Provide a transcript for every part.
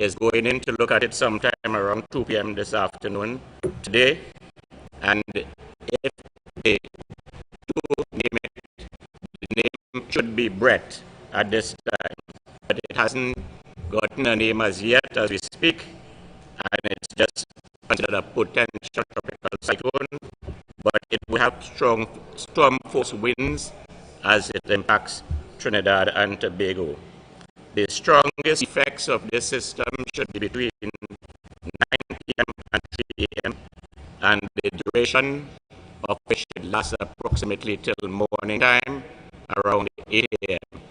is going in to look at it sometime around 2 p.m. this afternoon today. And if they do name it, the name should be Brett at this time. But it hasn't gotten a name as yet as we speak. And it's just considered a potential tropical cyclone. But it will have strong storm force winds as it impacts Trinidad and Tobago. The strongest effects of this system should be between 9 p.m. and 3 a.m. and the duration of which should last approximately till morning time, around 8 a.m.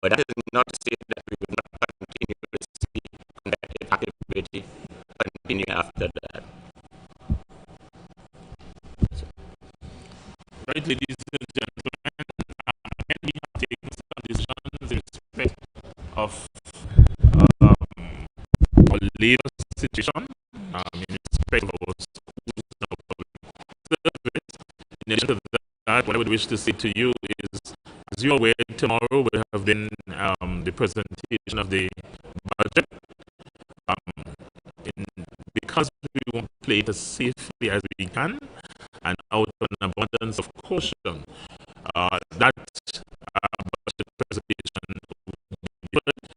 But that is not to say that we will not continue to see convective activity continue after that. Right, ladies and gentlemen, we have taken some decisions in respect of our labor situation, in respect of our schools and our public service. In addition to that, what I would wish to say to you is, as you are aware, tomorrow will have been the presentation of the budget. Because we want to play it as safely as we can, and out of an abundance of caution, that budget presentation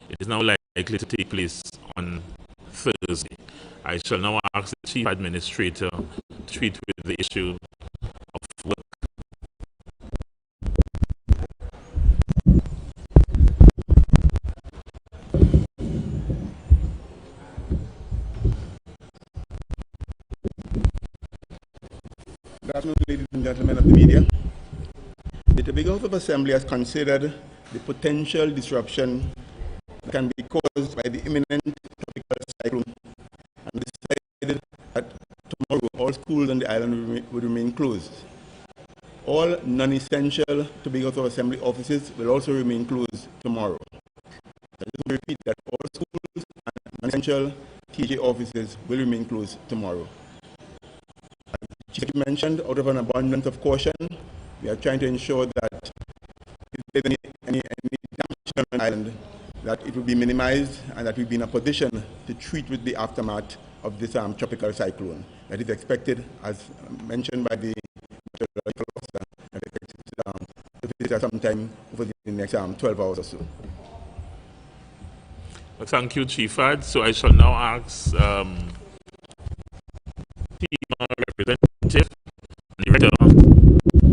it is now likely to take place on Thursday. I shall now ask the Chief Administrator to treat with the issue of work. Good afternoon, ladies and gentlemen of the media. The Tobago House of Assembly has considered the potential disruption that can be caused by the imminent tropical cyclone and decided that tomorrow all schools on the island would remain closed. All non-essential Tobago House of Assembly offices will also remain closed tomorrow. I just repeat that all schools and non-essential TJ offices will remain closed tomorrow. Chief mentioned, out of an abundance of caution, we are trying to ensure that if there's any damage on the island, that it will be minimized and that we'll be in a position to treat with the aftermath of this tropical cyclone that is expected, as mentioned by the meteorological officer, that is expected to visit sometime over the next 12 hours or so. Well, thank you, Chief Ad. So I shall now ask TEMA representative and director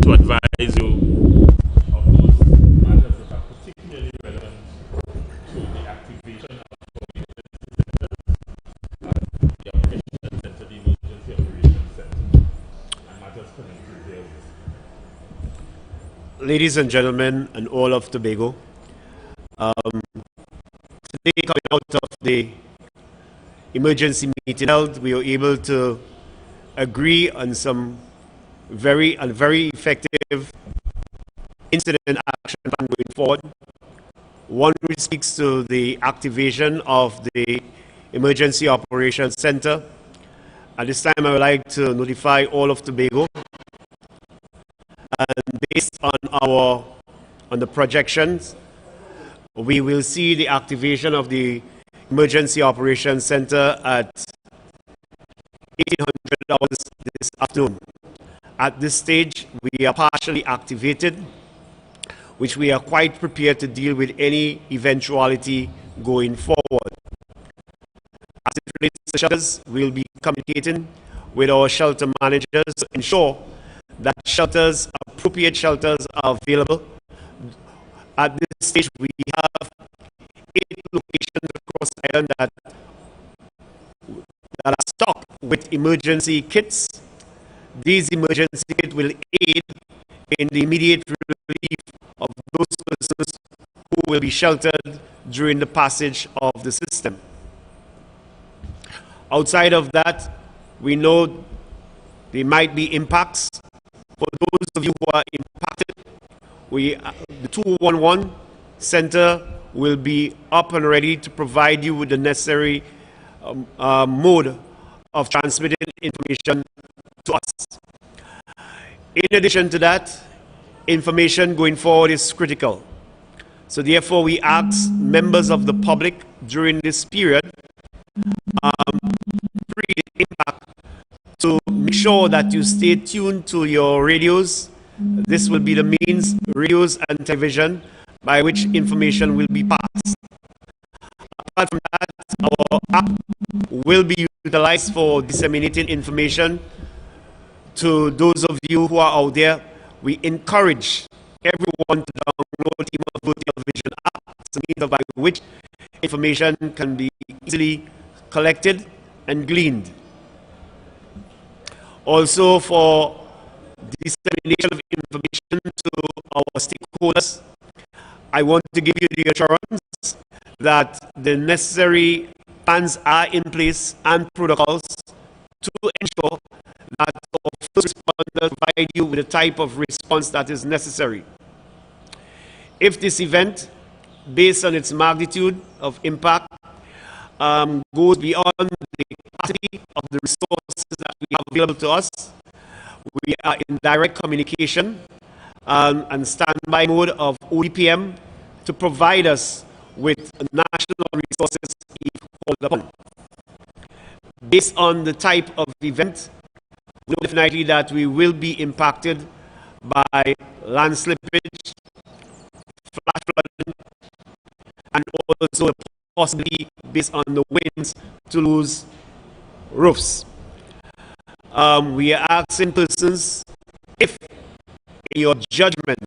to advise you of those matters that are particularly relevant to the activation of the Operations Center, the Emergency Operations Center, and matters connected therewith. Ladies and gentlemen, and all of Tobago, today, coming out of the emergency meeting held, we were able to agree on some very effective incident action plan going forward. One which speaks to the activation of the Emergency Operations Center. At this time, I would like to notify all of Tobago, and based on the projections, we will see the activation of the Emergency Operations Center at 1800 hours this afternoon. At this stage, we are partially activated, which we are quite prepared to deal with any eventuality going forward. As it relates to shelters, we'll be communicating with our shelter managers to ensure that appropriate shelters are available. At this stage, we have 8 locations across the island that are stocked with emergency kits. These emergency kits will aid in the immediate relief of those persons who will be sheltered during the passage of the system. Outside of that, we know there might be impacts. For those of you who are impacted, the 211 Center will be up and ready to provide you with the necessary mode of transmitting information to us. In addition to that, information going forward is critical. So therefore, we ask members of the public during this period impact to make sure that you stay tuned to your radios. This will be the means, radios and television, by which information will be passed. Apart from that, our app will be utilized for disseminating information to those of you who are out there. We encourage everyone to download TEMA Virtual Vision app. It's a means by which information can be easily collected and gleaned. Also, for dissemination of information to our stakeholders, I want to give you the assurance that the necessary plans are in place and protocols to ensure that our first responders provide you with the type of response that is necessary. If this event, based on its magnitude of impact, goes beyond the capacity of the resources that we have available to us, we are in direct communication and standby mode of ODPM to provide us with national resources if called upon. Based on the type of event, we know definitely that we will be impacted by land slippage, flash flooding, and also possibly based on the winds to lose roofs. We are asking persons if, in your judgment,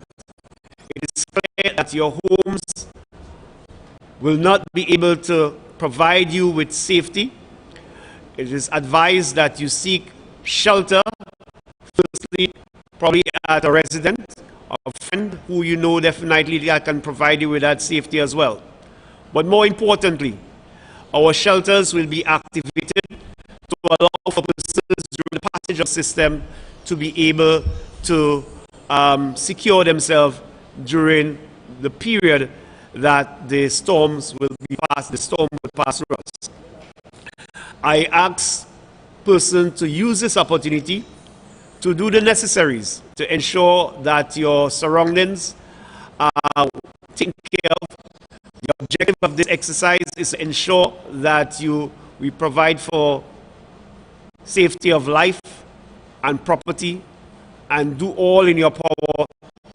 it is clear that your homes will not be able to provide you with safety, it is advised that you seek shelter, firstly, probably at a resident or a friend who you know definitely that can provide you with that safety as well. But more importantly, our shelters will be activated to allow for persons during the passage of the system to be able to secure themselves during the period that the storms will be passed, the storm will pass through us. I ask persons to use this opportunity to do the necessaries to ensure that your surroundings are taken care of. The objective of this exercise is to ensure that we provide for safety of life and property and do all in your power to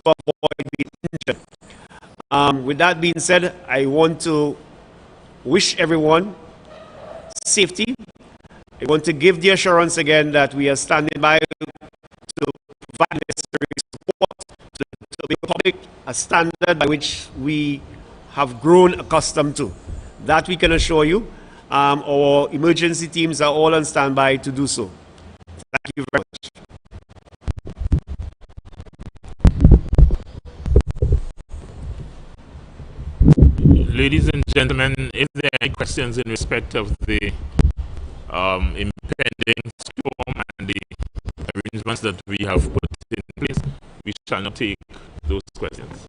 avoid being injured. With that being said, I want to wish everyone safety. I want to give the assurance again that we are standing by to provide necessary support to the public, a standard by which we have grown accustomed to. That we can assure you. Our emergency teams are all on standby to do so. Thank you very much. Ladies and gentlemen, if there are any questions in respect of the impending storm and the arrangements that we have put in place, we shall not take those questions.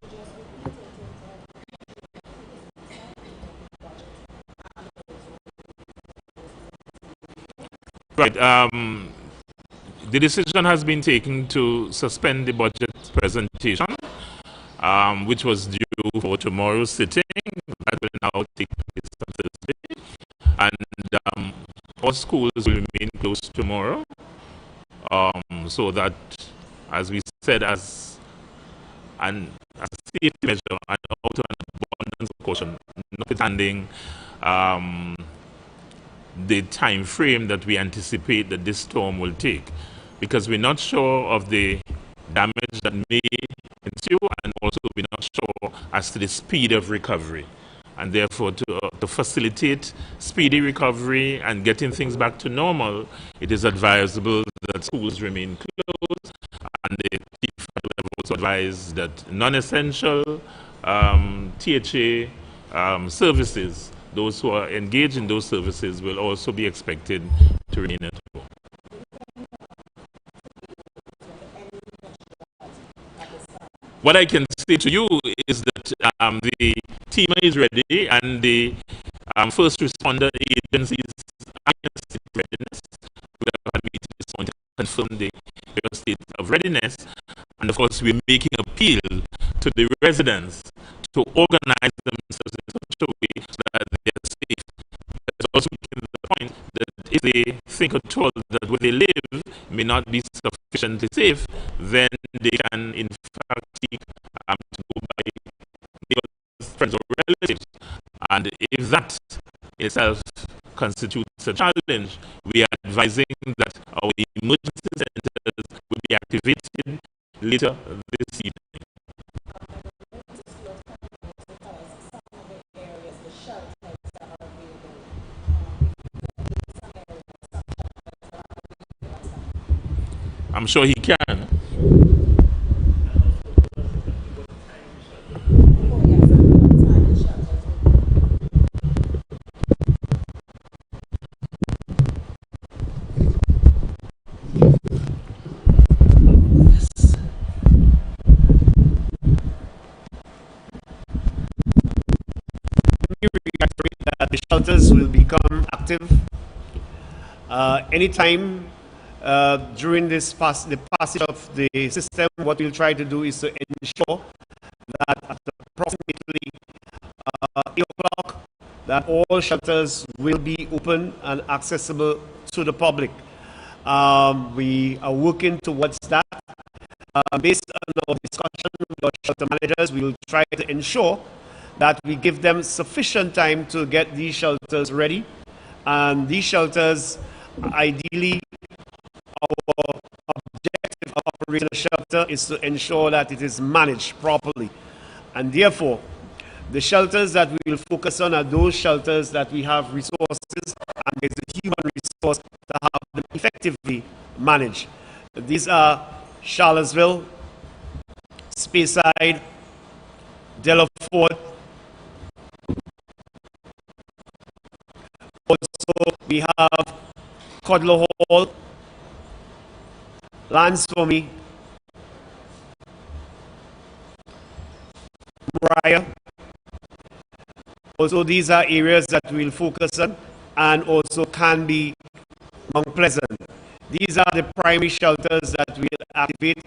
Right. The decision has been taken to suspend the budget presentation, which was due for tomorrow's sitting. That will now take place on Thursday. And all schools will remain closed tomorrow. So that, as we said, as a safety measure and out of an abundance of caution, notwithstanding the time frame that we anticipate that this storm will take, because we're not sure of the damage that may ensue, and also we're not sure as to the speed of recovery. And therefore, to facilitate speedy recovery and getting things back to normal, it is advisable that schools remain closed, and the chief have also advised that non-essential THA services, those who are engaged in those services, will also be expected to remain at home. What I can say to you is that the TEMA is ready, and the first responder agencies are in a state of readiness. We have had meetings this morning to confirm the state of readiness, and of course we're making appeal to the residents to organize themselves in such a way so that they are safe. There's also making the point if they think at all that where they live may not be sufficiently safe, then they can in fact seek to go by neighbors, friends, or relatives. And if that itself constitutes a challenge, we are advising that our emergency centers will be activated later this evening. I'm sure he can. That the shelters will become active anytime during the passage of the system. What we'll try to do is to ensure that at approximately 8 o'clock, that all shelters will be open and accessible to the public. We are working towards that. Based on our discussion with our shelter managers, we will try to ensure that we give them sufficient time to get these shelters ready. And these shelters, ideally, our objective of operating a shelter is to ensure that it is managed properly. And therefore, the shelters that we will focus on are those shelters that we have resources and there's a human resource to have them effectively managed. These are Charlottesville, Speyside, Delaford. Also, we have Codler Hall, Lansformy, Mariah. Also, these are areas that we'll focus on, and also can be Mount Pleasant. These are the primary shelters that we'll activate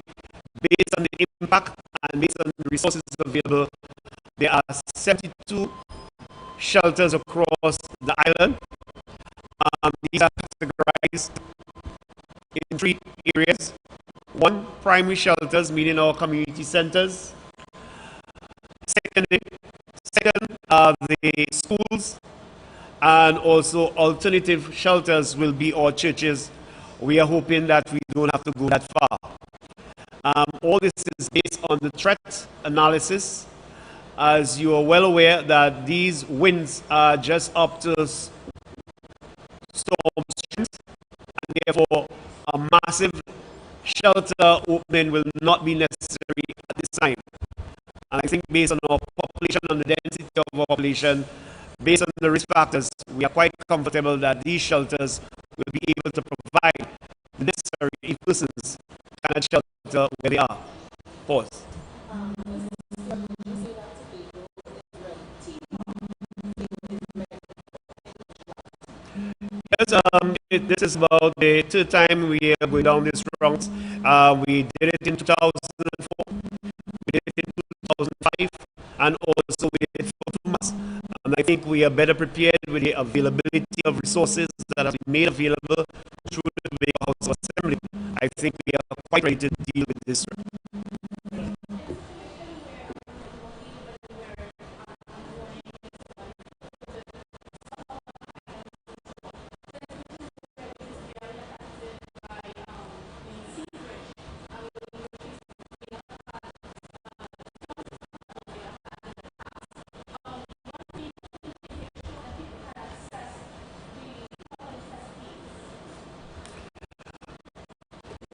based on the impact and based on the resources available. There are 72 shelters across the island. These are categorized in 3 areas. 1, primary shelters, meaning our community centers. Second, the schools, and also alternative shelters will be our churches. We are hoping that we don't have to go that far. All this is based on the threat analysis. As you are well aware that these winds are just up to storm strength, and therefore a massive shelter opening will not be necessary at this time. And I think based on our population, on the density of our population, based on the risk factors, we are quite comfortable that these shelters will be able to provide the necessary persons cannot shelter where they are. Pause. Yes, this is about the 3rd time we are going down this route. We did it in 2004, we did it in 2005, and also we did it for 2 months. And I think we are better prepared with the availability of resources that have been made available through the Tobago House of Assembly. I think we are quite ready to deal with this.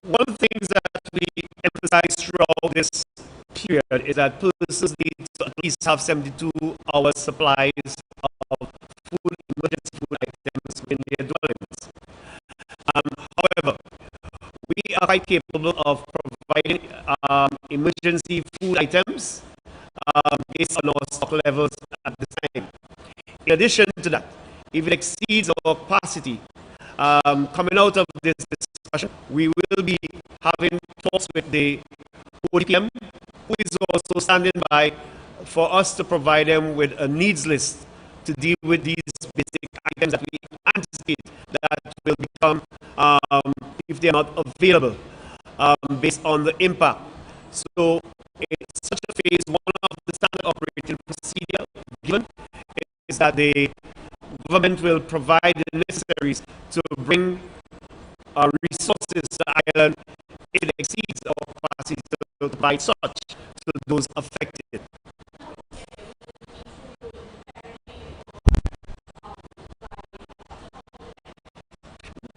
One of the things that we emphasize throughout this period is that persons need to at least have 72 hours supplies of food, emergency food items within their dwellings. However, we are quite capable of providing emergency food items based on our stock levels at this time. In addition to that, if it exceeds our capacity, coming out of this discussion, we will be having talks with the ODPM, who is also standing by for us to provide them with a needs list to deal with these basic items that we anticipate that come if they are not available based on the impact. So in such a phase, one of the standard operating procedure given is that the government will provide the necessaries to bring resources to the island if it exceeds our capacity to provide such to those affected.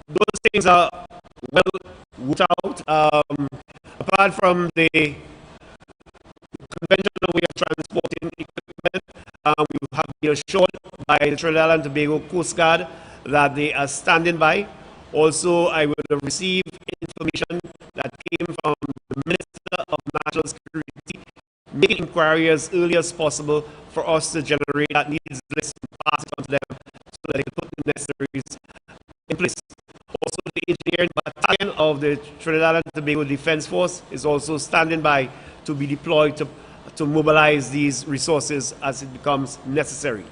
Those things are well worked out. Apart from the conventional way of transporting equipment, we have been assured by the Trinidad and Tobago Coast Guard that they are standing by. Also, I will receive information that came from the Minister of National Security, making inquiry as early as possible for us to generate that needs list and pass it on to them so that they can put the necessaries in place. Also, the engineering battalion of the Trinidad and Tobago Defense Force is also standing by to be deployed to mobilize these resources as it becomes necessary.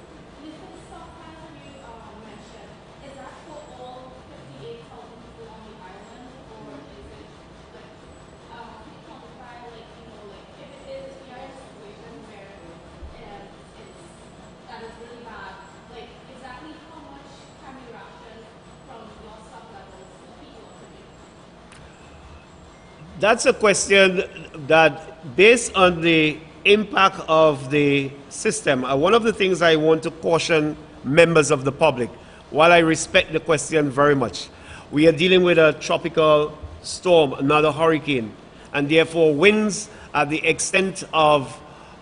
That's a question that, based on the impact of the system, one of the things I want to caution members of the public, while I respect the question very much, we are dealing with a tropical storm, another hurricane, and therefore winds at the extent of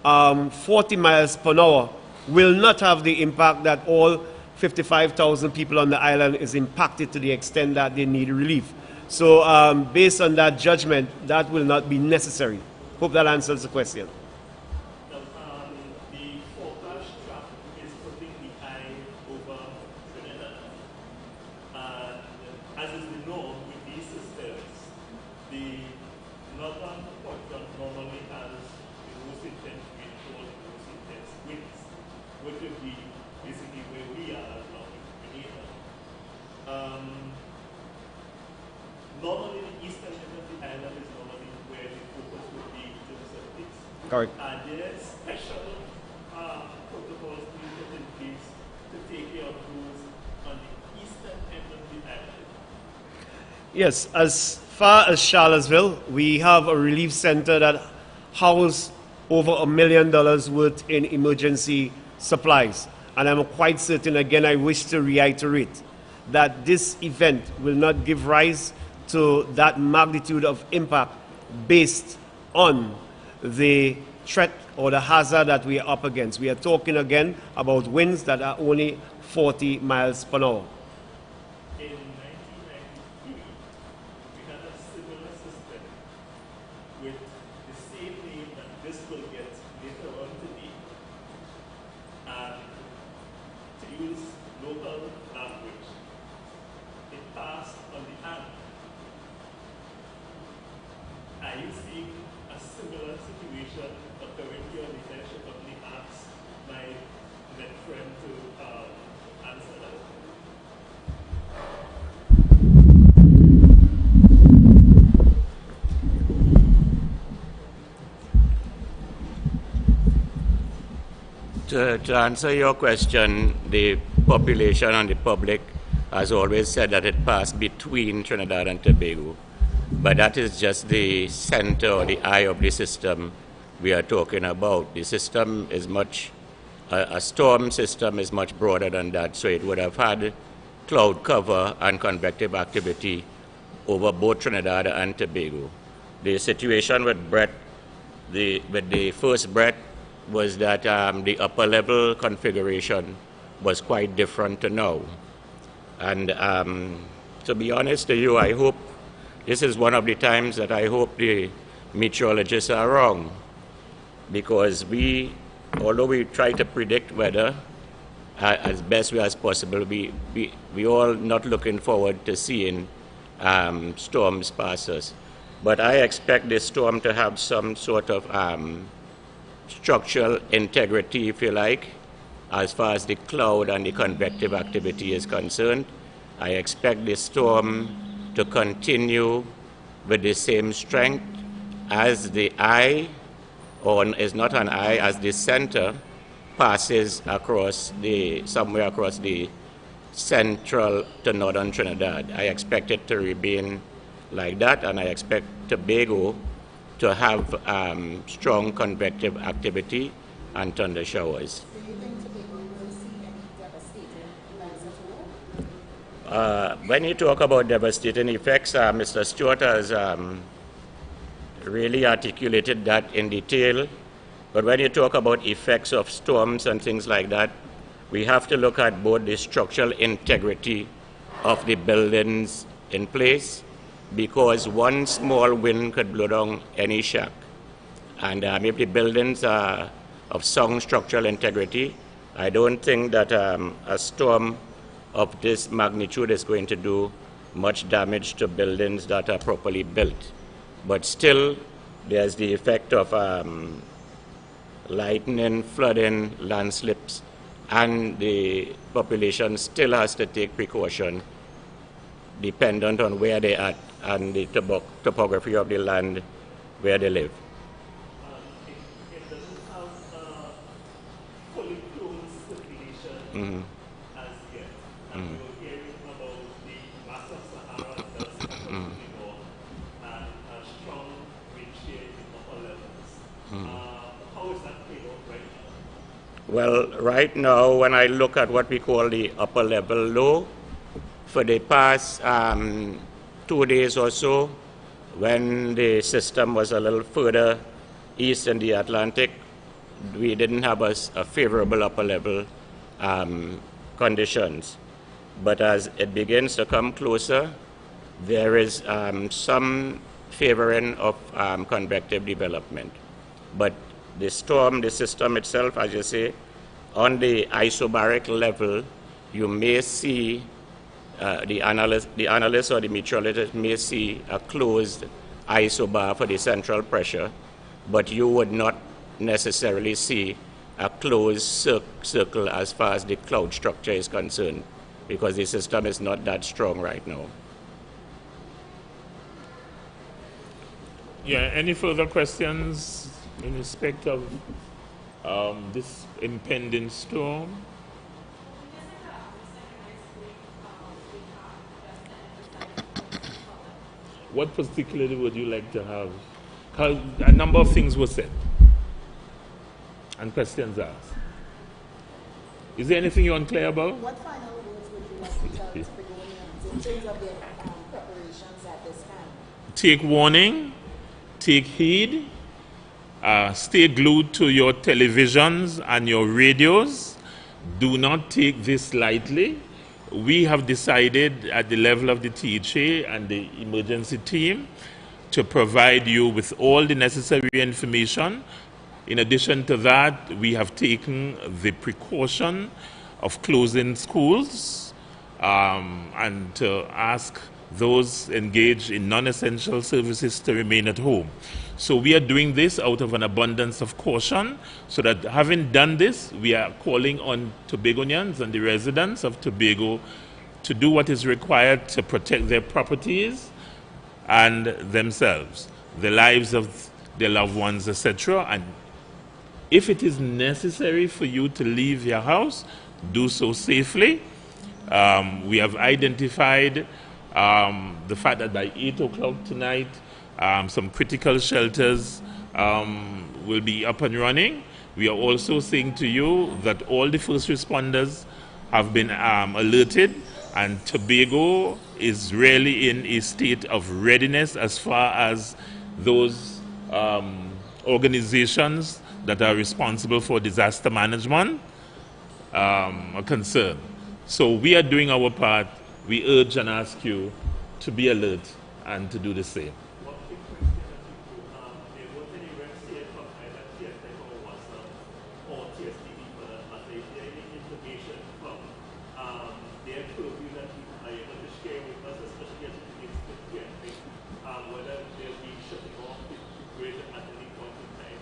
40 miles per hour will not have the impact that all 55,000 people on the island is impacted to the extent that they need relief. So based on that judgment, that will not be necessary. Hope that answers the question. The forecast track is putting the eye over Trinidad. And as is the norm with these systems, the northern quadrant normally has the most intense rainfall and the most intense winds, which would be basically where we are along with Grenada. Normally, the eastern end of the island is normally where the focus would be in terms of this. Correct. Are there special protocols being put in place to take care of those on the eastern end of the island? Yes, as far as Charlottesville, we have a relief center that houses over $1 million worth in emergency supplies. And I'm quite certain, again, I wish to reiterate that this event will not give rise to that magnitude of impact based on the threat or the hazard that we are up against. We are talking again about winds that are only 40 miles per hour. In 1993, we had a similar system with the same name that this will get later on today. And to use local language, it passed on the hand. Are you seeing a similar situation occurring here on the edge? Of the ask my net friend to answer that. To answer your question, the population and the public has always said that it passed between Trinidad and Tobago. But that is just the center or the eye of the system we are talking about. The system is much, a storm system is much broader than that, so it would have had cloud cover and convective activity over both Trinidad and Tobago. The situation with Brett, with the first Brett, was that the upper level configuration was quite different to now. And to be honest to you, I hope this is one of the times that I hope the meteorologists are wrong, because although we try to predict weather as best as possible, we all not looking forward to seeing storms pass us. But I expect this storm to have some sort of structural integrity, if you like, as far as the cloud and the convective activity is concerned. I expect the storm to continue with the same strength as the eye, or is not an eye, as the center passes across somewhere across the central to northern Trinidad. I expect it to remain like that, and I expect Tobago to have strong convective activity and thunder showers. Do you think Tobago will see any devastating events at all? When you talk about devastating effects, Mr. Stewart has really articulated that in detail. But when you talk about effects of storms and things like that, we have to look at both the structural integrity of the buildings in place, because one small wind could blow down any shack. And if the buildings are of sound structural integrity, I don't think that a storm of this magnitude is going to do much damage to buildings that are properly built. But still, there's the effect of lightning, flooding, landslips, and the population still has to take precaution dependent on where they are and the topography of the land where they live. It doesn't have fully closed circulation as yet. And we're hearing about the massive Sahara dust coming to the north and a strong wind shear in the upper levels. How is that played out right now? Well, right now, when I look at what we call the upper level low, for the past 2 days or so, when the system was a little further east in the Atlantic, we didn't have a favorable upper level conditions. But as it begins to come closer, there is some favoring of convective development. But the storm, the system itself, as you say, on the isobaric level, you may see the analyst or the meteorologist may see a closed isobar for the central pressure, but you would not necessarily see a closed circle as far as the cloud structure is concerned, because the system is not that strong right now. Yeah, any further questions in respect of this impending storm? What particularly would you like to have? 'Cause a number of things were said and questions asked. Is there anything you're unclear about? What final words would you like to tell the Tobagonians in terms of their preparations at this time? Take warning, take heed, stay glued to your televisions and your radios. Do not take this lightly. We have decided at the level of the THA and the emergency team to provide you with all the necessary information. In addition to that, we have taken the precaution of closing schools and to ask those engaged in non-essential services to remain at home. So we are doing this out of an abundance of caution, so that having done this, we are calling on Tobagonians and the residents of Tobago to do what is required to protect their properties and themselves, the lives of their loved ones, etc. And if it is necessary for you to leave your house, do so safely. We have identified the fact that by 8 o'clock tonight, some critical shelters will be up and running. We are also saying to you that all the first responders have been alerted, and Tobago is really in a state of readiness as far as those organizations that are responsible for disaster management are concerned. So we are doing our part. We urge and ask you to be alert and to do the same. One quick question that you do. There was any reps here from either TSTEC or WhatsApp or TSTV for that matter. Is there any information from their purview that you are able to share with us, especially as it relates to TSTEC, whether they'll be shutting off the grid at any point in time?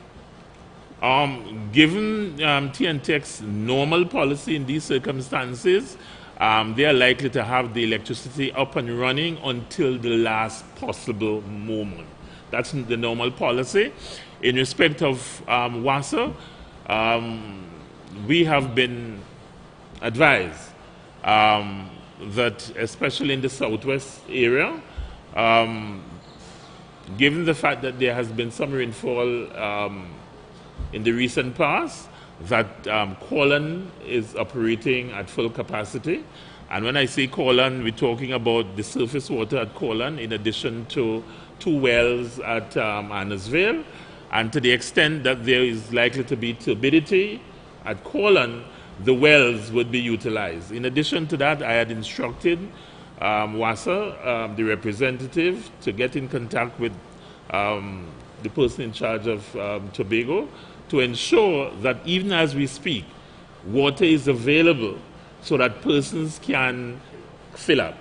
Given TNTEC's normal policy in these circumstances, they are likely to have the electricity up and running until the last possible moment. That's the normal policy. In respect of WASA, we have been advised that, especially in the southwest area, given the fact that there has been some rainfall in the recent past, that Colon is operating at full capacity. And when I say Colon, we're talking about the surface water at Colon, in addition to 2 wells at Annesville. And to the extent that there is likely to be turbidity at Colon, the wells would be utilized. In addition to that, I had instructed WASA, the representative, to get in contact with the person in charge of Tobago to ensure that even as we speak, water is available so that persons can fill up.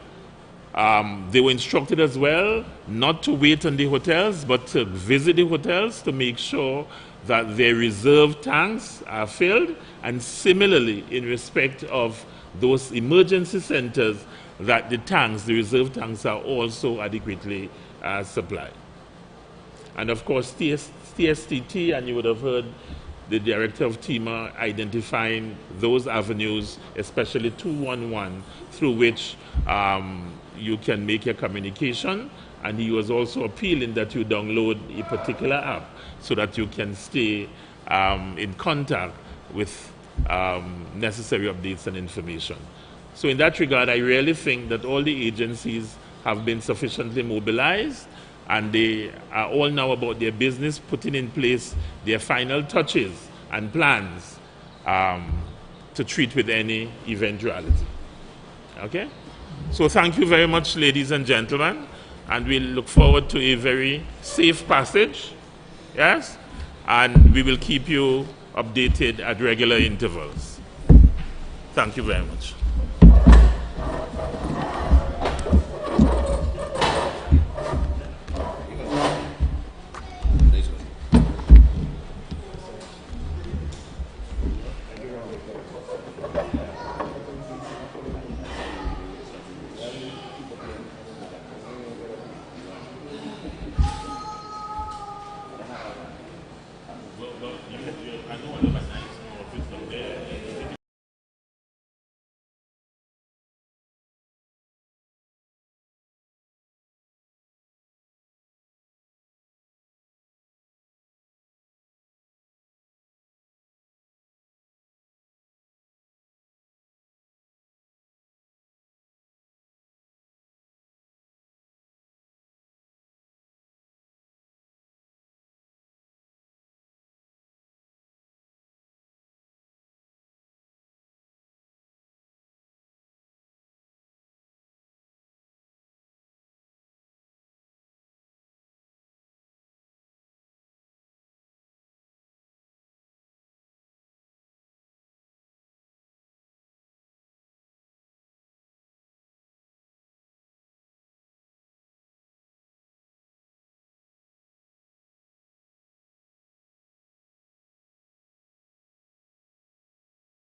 They were instructed as well not to wait on the hotels, but to visit the hotels to make sure that their reserve tanks are filled, and similarly in respect of those emergency centers, that the tanks, the reserve tanks, are also adequately supplied. And of course, TSTT, and you would have heard the director of TEMA identifying those avenues, especially 211, through which you can make your communication. And he was also appealing that you download a particular app so that you can stay in contact with necessary updates and information. So in that regard, I really think that all the agencies have been sufficiently mobilized, and they are all now about their business, putting in place their final touches and plans to treat with any eventuality. Okay? So thank you very much, ladies and gentlemen, and we'll look forward to a very safe passage, yes? And we will keep you updated at regular intervals. Thank you very much.